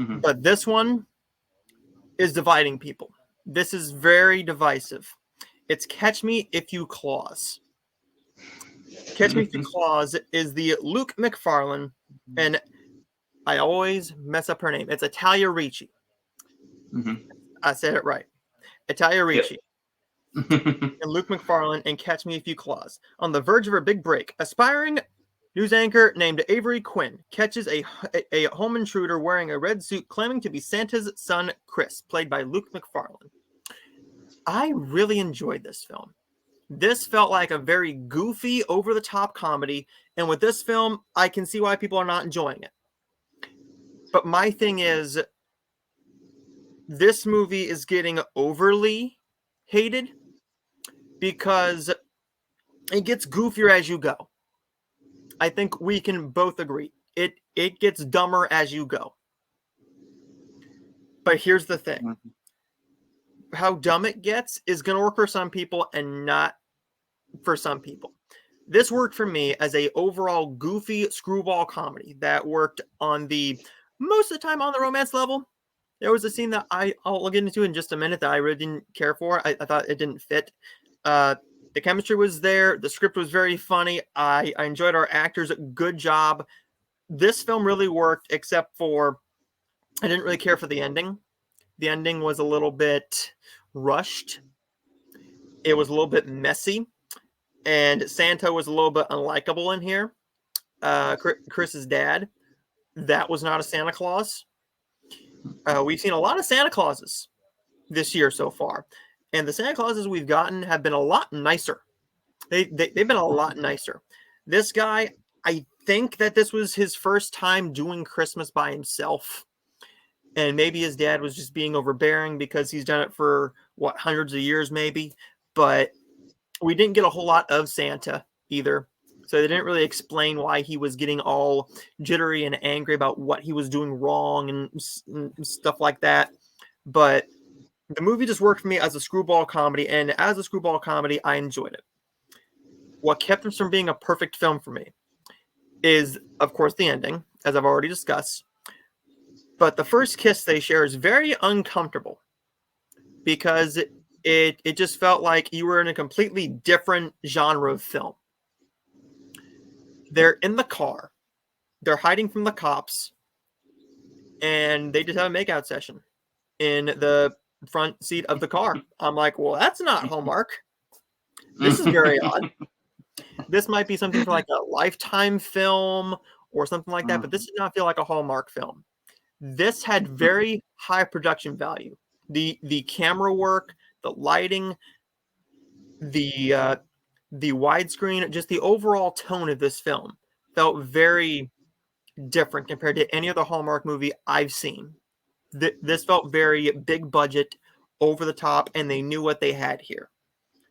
But this one is dividing people. This is very divisive. It's Catch Me If You Claus. Catch Me If You Claus is the Luke McFarlane, and I always mess up her name. It's Italia Ricci. I said it right. Italia Ricci. And Luke McFarlane and Catch Me If You Claus. On the verge of her big break, aspiring news anchor named Avery Quinn catches a home intruder wearing a red suit claiming to be Santa's son, Chris, played by Luke McFarlane. I really enjoyed this film. This felt like a very goofy, over-the-top comedy, and with this film, I can see why people are not enjoying it. But my thing is, this movie is getting overly hated because it gets goofier as you go. I think we can both agree. It gets dumber as you go. But here's the thing. How dumb it gets is going to work for some people and not for some people. This worked for me as a overall goofy screwball comedy that worked on most of the time on the romance level. There was a scene that I'll get into in just a minute that I really didn't care for. I thought it didn't fit. The chemistry was there. The script was very funny. I enjoyed our actors. Good job. This film really worked, except for I didn't really care for the ending. The ending was a little bit rushed. It was a little bit messy. And Santa was a little bit unlikable in here. Chris's dad, that was not a Santa Claus. We've seen a lot of Santa Clauses this year so far. And the Santa Clauses we've gotten have been a lot nicer. They've been a lot nicer. This guy, I think that this was his first time doing Christmas by himself. And maybe his dad was just being overbearing because he's done it for, hundreds of years maybe. But we didn't get a whole lot of Santa either. So they didn't really explain why he was getting all jittery and angry about what he was doing wrong and stuff like that. But the movie just worked for me as a screwball comedy. And as a screwball comedy, I enjoyed it. What kept this from being a perfect film for me is, of course, the ending, as I've already discussed. But the first kiss they share is very uncomfortable because it just felt like you were in a completely different genre of film. They're in the car. They're hiding from the cops. And they just have a makeout session in the front seat of the car. I'm like, well, that's not Hallmark. This is very odd. This might be something for like a Lifetime film or something like that, but this did not feel like a Hallmark film. This had very high production value. The camera work, the lighting, the widescreen, just the overall tone of this film felt very different compared to any other Hallmark movie I've seen. This felt very big budget, over the top, and they knew what they had here.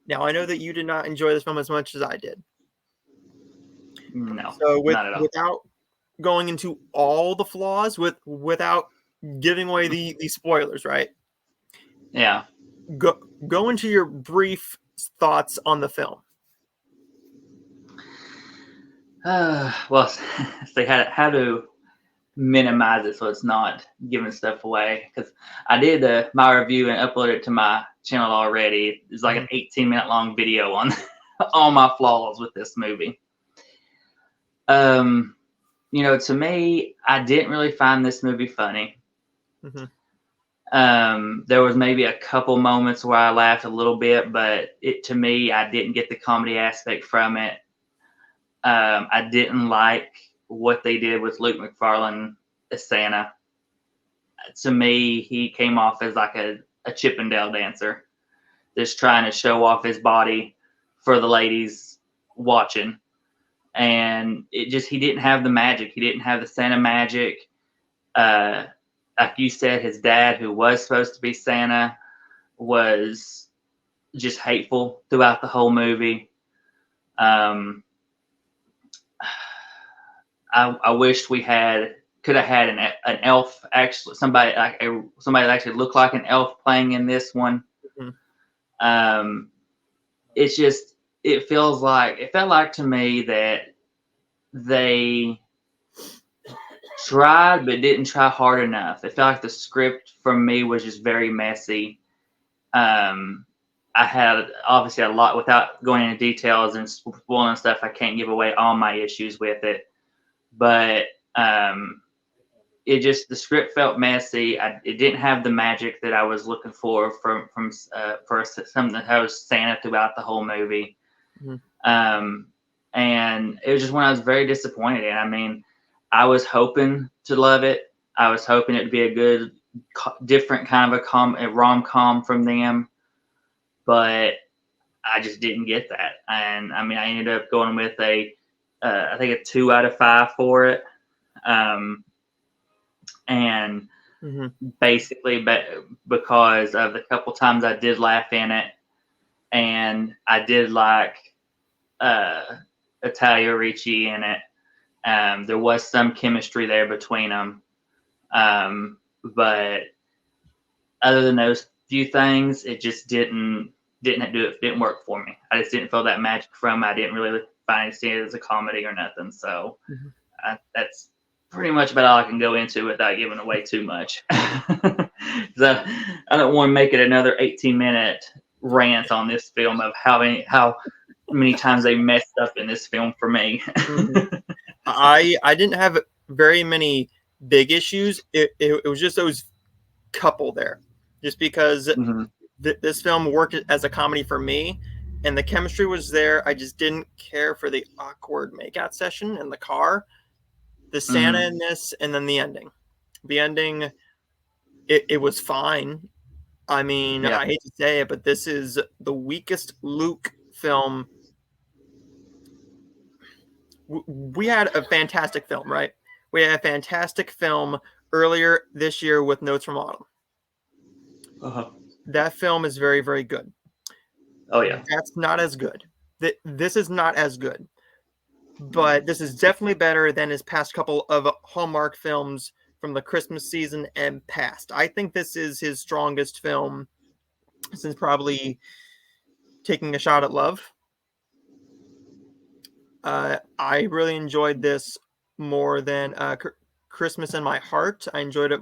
Now, I know that you did not enjoy this film as much as I did. No, so not at all. Without going into all the flaws, without giving away the spoilers, right? Yeah. Go into your brief thoughts on the film. Well, they how to minimize it so it's not giving stuff away. Because I did my review and uploaded it to my channel already. It's like an 18-minute long video on all my flaws with this movie. To me, I didn't really find this movie funny. There was maybe a couple moments where I laughed a little bit, but to me, I didn't get the comedy aspect from it. I didn't like what they did with Luke McFarlane as Santa. To me, he came off as like a Chippendale dancer, just trying to show off his body for the ladies watching. And he didn't have the magic. He didn't have the Santa magic. Like you said, his dad, who was supposed to be Santa, was just hateful throughout the whole movie. I wished we could have had an elf, actually, somebody that actually looked like an elf playing in this one. It felt like to me that they tried, but didn't try hard enough. It felt like the script for me was just very messy. I had obviously a lot, without going into details and spoiling stuff. I can't give away all my issues with it, but it just, the script felt messy. It didn't have the magic that I was looking for for something that was Santa throughout the whole movie. Mhm. And it was just when I was very disappointed in. I mean, I was hoping to love it. I was hoping it would be a good, different kind of a rom-com from them, but I just didn't get that. And I mean, I ended up going with I think a 2 out of 5 for it. And basically, because of the couple times I did laugh in it, and I did like Italia Ricci in it. There was some chemistry there between them, but other than those few things, it just didn't work for me. I just didn't feel that magic from it. I didn't really see it as a comedy or nothing. So that's pretty much about all I can go into without giving away too much. So I don't want to make it another 18-minute rant on this film of how many times they messed up in this film for me. I didn't have very many big issues. It was just those couple there, just because this film worked as a comedy for me, and the chemistry was there. I just didn't care for the awkward makeout session in the car, the Santa in this, and then the ending. The ending, it was fine. I mean, I hate to say it, but this is the weakest Luke film. We had a fantastic film, right? We had a fantastic film earlier this year with Notes from Autumn. That film is very, very good. Oh, yeah. That's not as good. This is not as good. But this is definitely better than his past couple of Hallmark films from the Christmas season and past. I think this is his strongest film since probably Taking a Shot at Love. I really enjoyed this more than Christmas in My Heart. I enjoyed it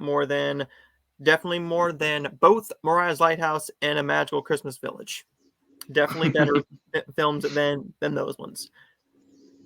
definitely more than both Mariah's Lighthouse and A Magical Christmas Village. Definitely better films than those ones.